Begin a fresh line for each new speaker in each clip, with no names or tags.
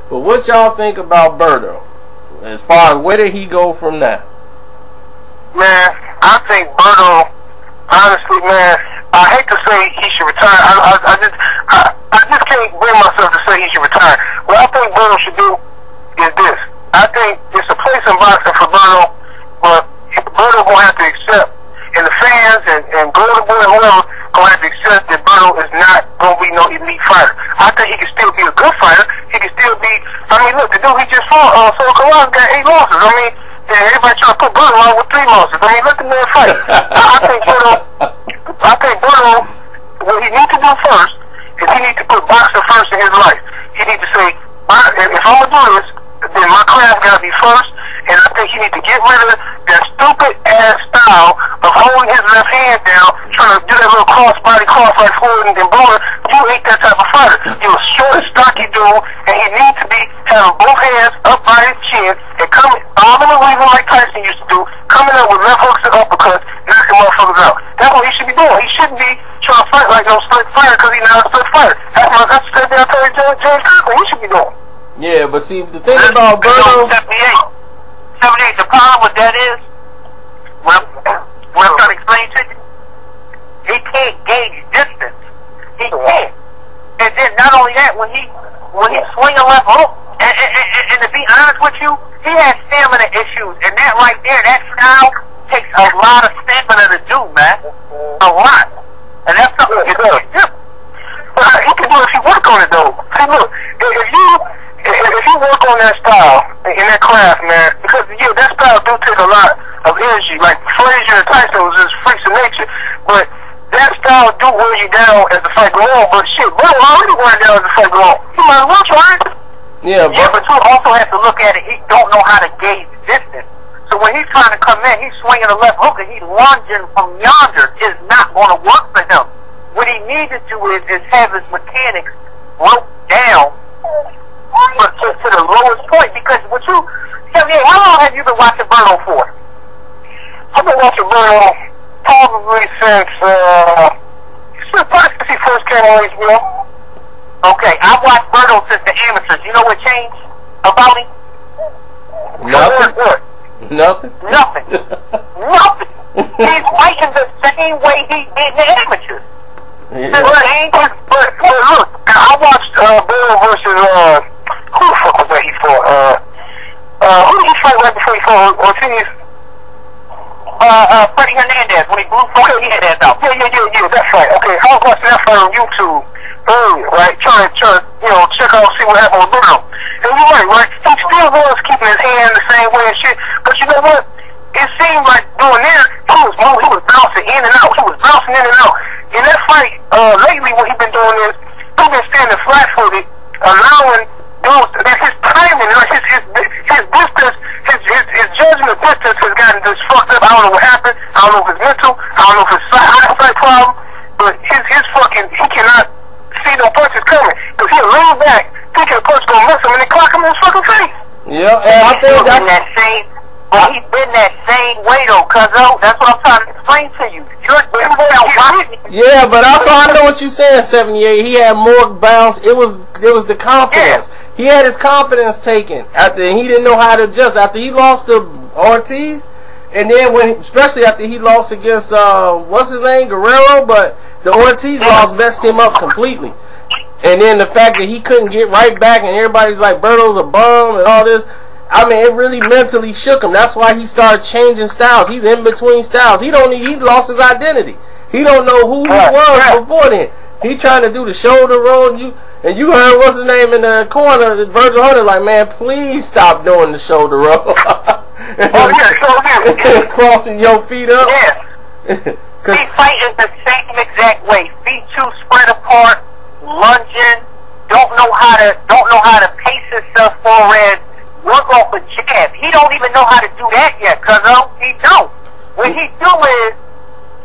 But what y'all think about Berto? As far as where did he go from that?
Man, I think Berto, honestly, man, I hate to say he should retire. I just can't bring myself to say he should retire. What I think Berto should do is this. I think it's a place in boxing for Berto, but Berto gonna have to accept, and the fans and Golden Boy and whoever gonna have to accept that Berto is not gonna be no elite fighter. I think he can still be a good fighter. He can still be. I mean, look, the dude he just fought, so Kalaz got 8 losses. I mean, everybody trying to put Berto on with 3 losses. I mean, let the man fight. I think Berto, what he needs to do first is he needs to put boxing first in his life. He needs to say, if I'm gonna do this, then my craft gotta be first, and I think he needs to get rid of that stupid ass style of holding his left hand down, trying to do that little cross-body cross-like forward and then blowing. You ain't that type of fighter. You're a short, stocky dude, and he needs to be having both hands up by his chin and coming, arming and weaving like Tyson used to do, coming up with left hooks and uppercuts, knocking motherfuckers out. That's what he should be doing. He shouldn't be trying to fight like no slick fighter because he's not a slick fighter. That's the same thing I told James Conklin he should be doing.
Yeah, but see, the thing about Berto...
78, the problem with that is, what I'm trying to explain to you, he can't gauge distance. He can't. And then not only that, when he swing a left hook, and to be honest with you, he has stamina issues, and that right there, that style takes a lot of stamina to do, man. A lot. And that's something he can do.
But he can do it if you work on it, though. See, look, if you work on that style and that craft, man, because that style do take a lot of energy. Like Frazier and Tyson was just freaks of nature, but that style do wear you down as the fight go on. But shit, Berto already wearing down as the fight go on. He might as well try it.
Yeah,
but you also have to look at it. He don't know how to gauge distance. So when he's trying to come in, he's swinging a left hook and he's lunging from yonder. Is not going to work for him. What he needs to do is have his mechanics broke down to the lowest point. Because what you, how long have you been watching Berto for?
I've been watching Berto probably since he first came on HBO.
Okay, I watched Berto since the amateurs. You know what changed about him?
Nothing.
What?
Nothing.
Nothing. Nothing. He's fighting the same way he did in the amateurs.
Yeah.
But
look, I watched Berto versus who the fuck was that he fought? Who did he fight right before he fought Ortiz?
Freddie Hernandez, when he blew Freddie Hernandez out.
Yeah, that's right. Okay, I was watching that fight on YouTube earlier, right? Trying to check out, see what happened with Berto. And you're right? He still was keeping his hand the same way and shit. But you know what? It seemed like doing there, he was bouncing in and out. He was bouncing in and out. In that fight, lately what he's been doing is, he's been standing flat-footed, allowing those, that his timing, like his distance, his judgment of distance has gotten just fucked up. I don't know what happened. I don't know if it's mental. I don't know if it's eyesight problem. But he cannot see no punches coming. Because he'll lean back, thinking the punch gonna miss him, and they clock him in his fucking face.
Yeah, and I think that's...
He's been that same way though, cuzzo. That's what I'm trying to explain to you.
Yeah, but also I know what you're saying, 78. He had more bounce. It was the confidence. Yeah. He had his confidence taken after he didn't know how to adjust. After he lost to Ortiz, and then especially after he lost against what's his name, Guerrero, but the Ortiz loss messed him up completely. And then the fact that he couldn't get right back, and everybody's like Berto's a bum and all this. I mean, it really mentally shook him. That's why he started changing styles. He's in between styles. He lost his identity. He don't know who he was before then. He trying to do the shoulder roll. And you heard what's his name in the corner, Virgil Hunter, like, man, please stop doing the shoulder roll. Crossing your feet up.
Yeah. He's fighting the same exact way. Feet too spread apart, lunging. Don't know how to pace himself forward. Work off a jab. He don't even know how to do that yet, cuzzo. He don't. What he do is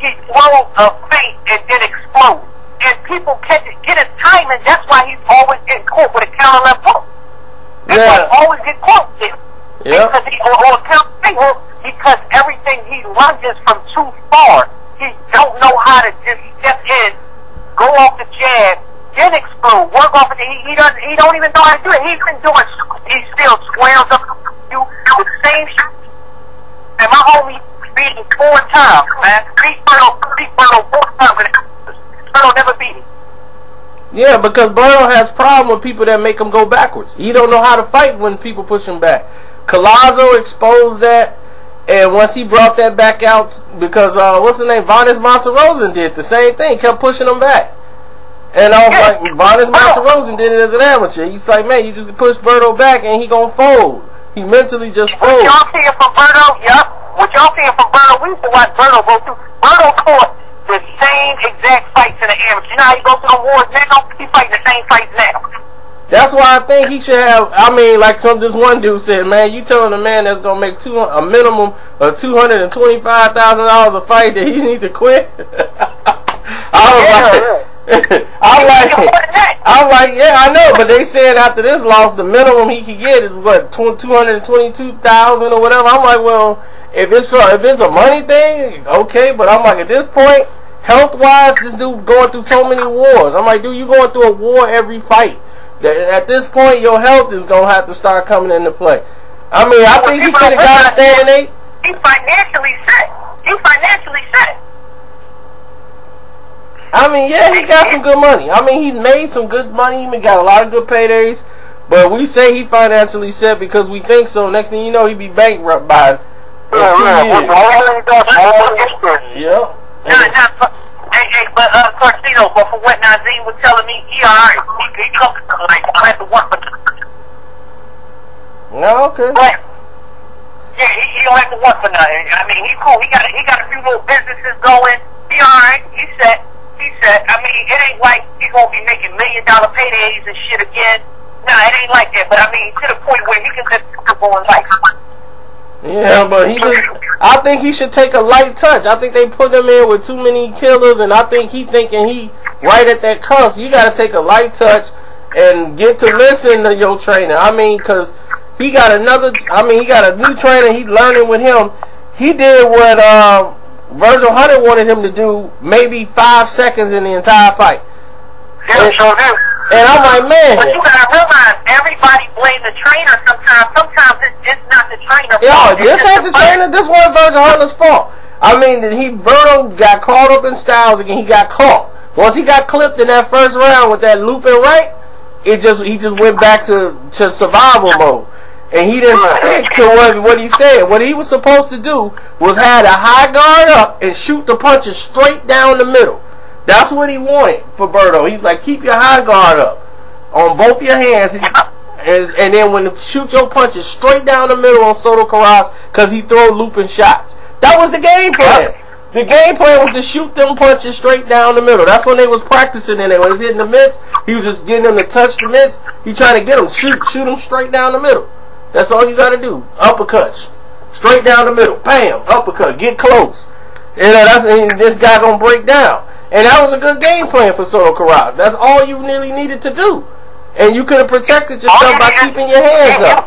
he throws a feint and then explodes. And people get his timing. That's why he's always getting caught with a counter left hook. That's why he always get caught with it.
Yeah.
Because or a counter right hook, because everything he lunges from too far. He don't know how to just step in, go off the jab, then explode. Work off of it. He don't even know how to do it. He still squares up you with the same shit. And my homie beat him 4 times, man. Beat Berto 4 times. Berto never beat him.
Yeah, because Berto has problem with people that make him go backwards. He don't know how to fight when people push him back. Collazo exposed that, and once he brought that back out, because what's his name, Vanes Monterosen did the same thing, kept pushing him back. And I was like, Vanes Monterosen did it as an amateur. He's like, man, you just push Berto back and he gonna fold. He mentally just folds.
What y'all seeing from Berto? Yup. What y'all seeing from Berto? We used to watch Berto go through. Berto fought the same exact fights in the amateur. You know how he goes to the wars now? He fighting the same fights now.
That's why I think he should have. I mean, like this one dude said, man, you telling a man that's gonna make a minimum of $225,000 a fight that he need to quit? I was like, yeah, I know, but they said after this loss, the minimum he could get is what, $222,000 or whatever. I'm like, well, if it's a money thing, okay, but I'm like, at this point, health-wise, this dude going through so many wars. I'm like, dude, you going through a war every fight. At this point, your health is gonna have to start coming into play. I mean, I think he could have got a standing 8.
He's financially set.
I mean, yeah, he got some good money. I mean, he made some good money. He got a lot of good paydays. But we say he financially set because we think so. Next thing you know, he be bankrupt by 2 years. Yeah.
Hey, but Karceno, but for what Nazim was telling me, he alright. He comes like I have to work for.
No, okay.
But yeah, he don't have to work for nothing. I mean, he cool. He got a few little businesses going. He alright. He set. I mean, it ain't like he's gonna be making $1 million paydays and shit again. Nah, it ain't like that. But I mean, to the point where he can just go in life.
Yeah, but I think he should take a light touch. I think they put him in with too many killers, and I think he thinking he right at that cusp. You got to take a light touch and get to listen to your trainer. I mean, because he got a new trainer. He learning with him. He did what Virgil Hunter wanted him to do, maybe 5 seconds in the entire fight. And I'm like, man.
But you gotta realize, everybody blame the trainer sometimes. Sometimes it's not the trainer.
Yeah, this ain't the trainer. This wasn't Virgil Hunter's fault. I mean, Berto got caught up in styles again. He got caught. Once he got clipped in that first round with that looping right, he just went back to survival mode. And he didn't stick to what he said. What he was supposed to do was have a high guard up and shoot the punches straight down the middle. That's what he wanted for Berto. He's like, keep your high guard up on both your hands, and then when you shoot your punches straight down the middle on Soto Carras, because he throw looping shots. That was the game plan. The game plan was to shoot them punches straight down the middle. That's when they was practicing in there. When he was hitting the mitts, he was just getting them to touch the mitts. He trying to get them, shoot them straight down the middle. That's all you got to do. Uppercut. Straight down the middle. Bam. Uppercut. Get close. And this guy going to break down. And that was a good game plan for Soto Carras. That's all you really needed to do. And you could have protected yourself by keeping your hands up.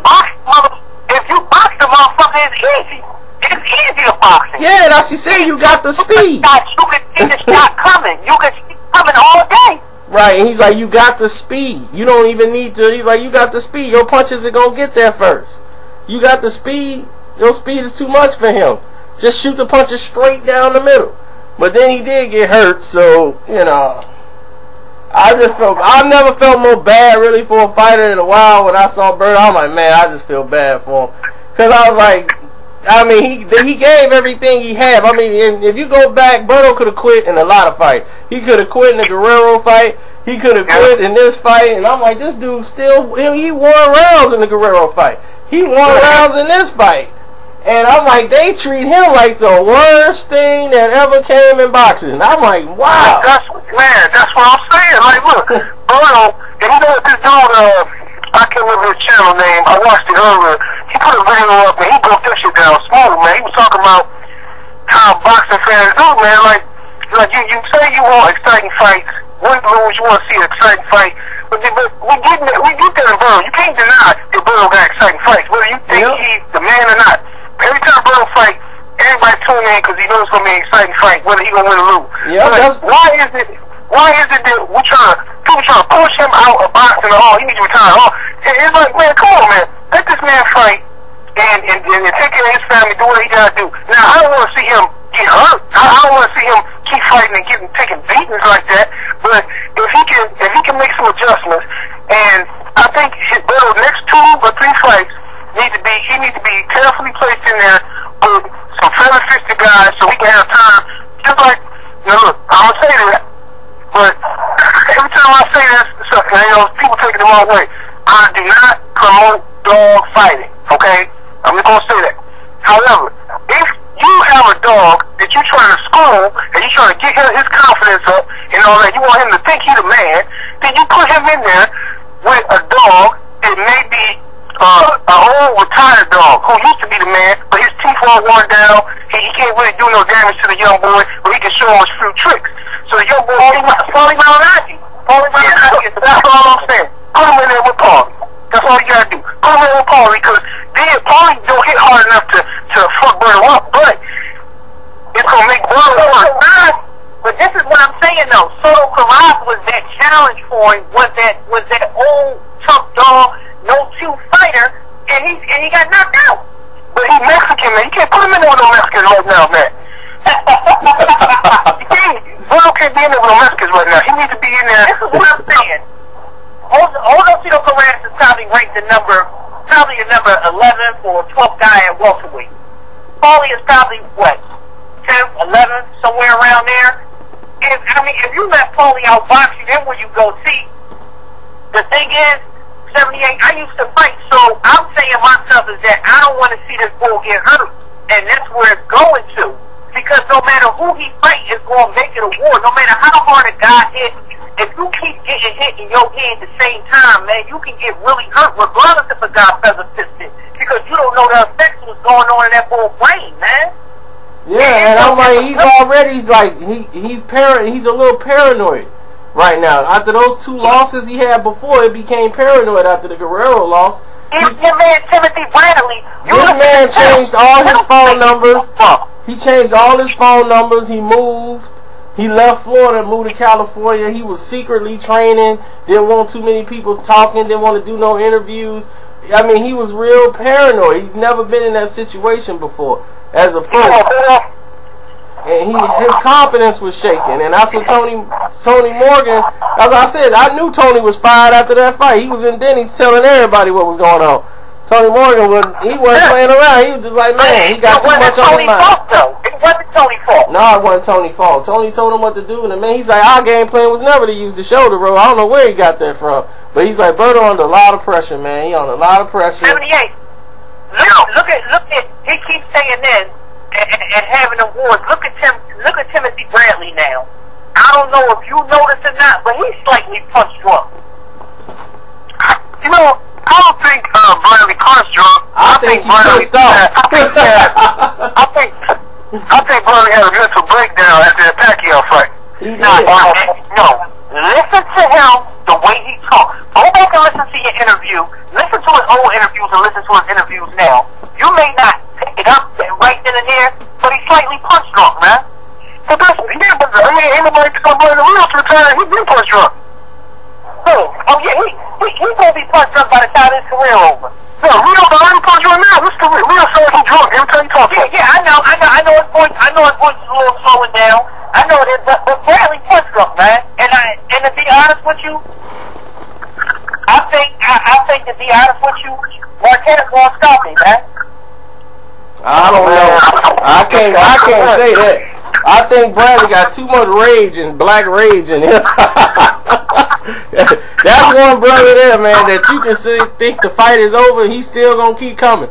If you box the motherfucker, it's easy. It's easy to box him.
Yeah, that's you say you got the speed.
You can see the shot coming. You can see it coming all day.
Right, and he's like, you got the speed. You don't even need to. He's like, you got the speed. Your punches are going to get there first. You got the speed. Your speed is too much for him. Just shoot the punches straight down the middle. But then he did get hurt, so, you know. I never felt more bad, really, for a fighter in a while when I saw Berto. I'm like, man, I just feel bad for him. Because I was like, I mean, he gave everything he had. I mean, if you go back, Berto could have quit in a lot of fights. He could have quit in the Guerrero fight. He could have quit in this fight. And I'm like, this dude still, he won rounds in the Guerrero fight. He won rounds in this fight. And I'm like, they treat him like the worst thing that ever came in boxing. I'm like, wow.
That's what I'm saying. Like, look, Berto, and you know this dude, I can't remember his channel name. I watched it earlier. He put a video up and he broke this shit down smooth, man. He was talking about how boxing fans do, man. Like you say you want exciting fights. Win, lose, you want to see an exciting fight. But we get that in Berto. You can't deny that Berto got exciting fights, whether you think he's the man or not. Every time Berto fight, everybody tune in because he knows it's going to be an exciting fight, whether he's going to win or lose.
Yeah,
why why is it that people trying to push him out of boxing? Oh, he needs to retire. Oh, it's like, man, come on, man. Let this man fight and take care of his family, do what he gotta do. Now, I don't want to see him get hurt. I don't want to see him keep fighting and taking beatings like that. But if he can make some adjustments, and I think the next 2 or 3 fights he needs to be carefully placed in there with some feather-fisted guys so he can have time. Just like, look, I'm gonna say that, but every time I say this, people take it the wrong way. I do not promote dog fighting. Okay, I'm just gonna say that. However, if you have a dog that you're trying to school and you're trying to get his confidence up and all that, you want him to think he's a man, then you put him in there with a dog that may be an old retired dog who used to be the man, but his teeth all worn down. He can't really do no damage to the young boy, but he can show him a few tricks. So the young boy, Paulie Malignaggi. That's all I'm saying. Put him in there with Paulie. That's all you gotta do. Put him in there with Paulie, because then Paulie don't hit hard enough to fuck Berto up, but it's gonna make Berto hurt.
But this is what I'm saying though. Soto Karav was that challenge for him. Was that old tough dog, no two fighter, and he got knocked out.
But he's Mexican, man. You can't put him in there with no Mexicans right now, man. Berto can't be in there with no Mexicans right now. He needs to be in there.
This is what I'm saying. Soto Karav is probably ranked the number 11th or 12th guy at welterweight. Paulie is probably what, 10th, 11th, somewhere around there. If you let Paulie outbox you, then where you go. See, the thing is, 78, I used to fight, so I'm saying myself is that I don't want to see this bull get hurt, and that's where it's going to. Because no matter who he fights, it's going to make it a war. No matter how hard a guy hits, if you keep getting hit in your head at the same time, man, you can get really hurt, regardless if a guy feather fisted, because you don't know the effects of what's going on in that bull's brain, man.
Yeah, and I'm like, he's a little paranoid right now. After those 2 losses he had before, it became paranoid after the Guerrero loss.
Your man Timothy Bradley.
This man changed all his phone numbers. He changed all his phone numbers. He moved. He left Florida, moved to California. He was secretly training. Didn't want too many people talking. Didn't want to do no interviews. I mean, he was real paranoid. He's never been in that situation before as a pro. And his confidence was shaken. And that's what Tony Morgan, as I said, I knew Tony was fired after that fight. He was in Denny's telling everybody what was going on. Tony Morgan wasn't playing around. He was just like, man, he got too much on his mind.
It wasn't Tony's fault.
No, it wasn't Tony's fault. Tony told him what to do, and the man, he's like, our game plan was never to use the shoulder roll. I don't know where he got that from. But he's like, Berto under a lot of pressure, man. He on a lot of pressure.
78. Look at he keeps saying this and having awards. Look at Timothy Bradley now. I don't know if you noticed or not, but he's slightly punch drunk.
You know, I don't think Bradley punch drunk.
I think he's pissed off.
I think Bradley had a mental breakdown after that Pacquiao fight.
No, listen to him the way he talks. Go back and listen to your interview. Listen to his old interviews and listen to his interviews now. You may not pick it up right then and there, but he's slightly punch drunk, man.
But ain't nobody talking about the real retire. He's been punch drunk.
Oh yeah, he's gonna be punch drunk by the time his career over.
No, Rio already punch drunk now. What's the Rio says he's drunk every time he talks?
Yeah, I know his voice. I know his voice is a little slowing down. I know it is, but Bradley punch drunk, man. And to be honest with you, I think to be honest with you, Marquez won't stop me, man.
I don't know. I can't say that. I think Bradley got too much rage and black rage in him. That's one brother there, man, that you can think the fight is over, he's still gonna keep coming.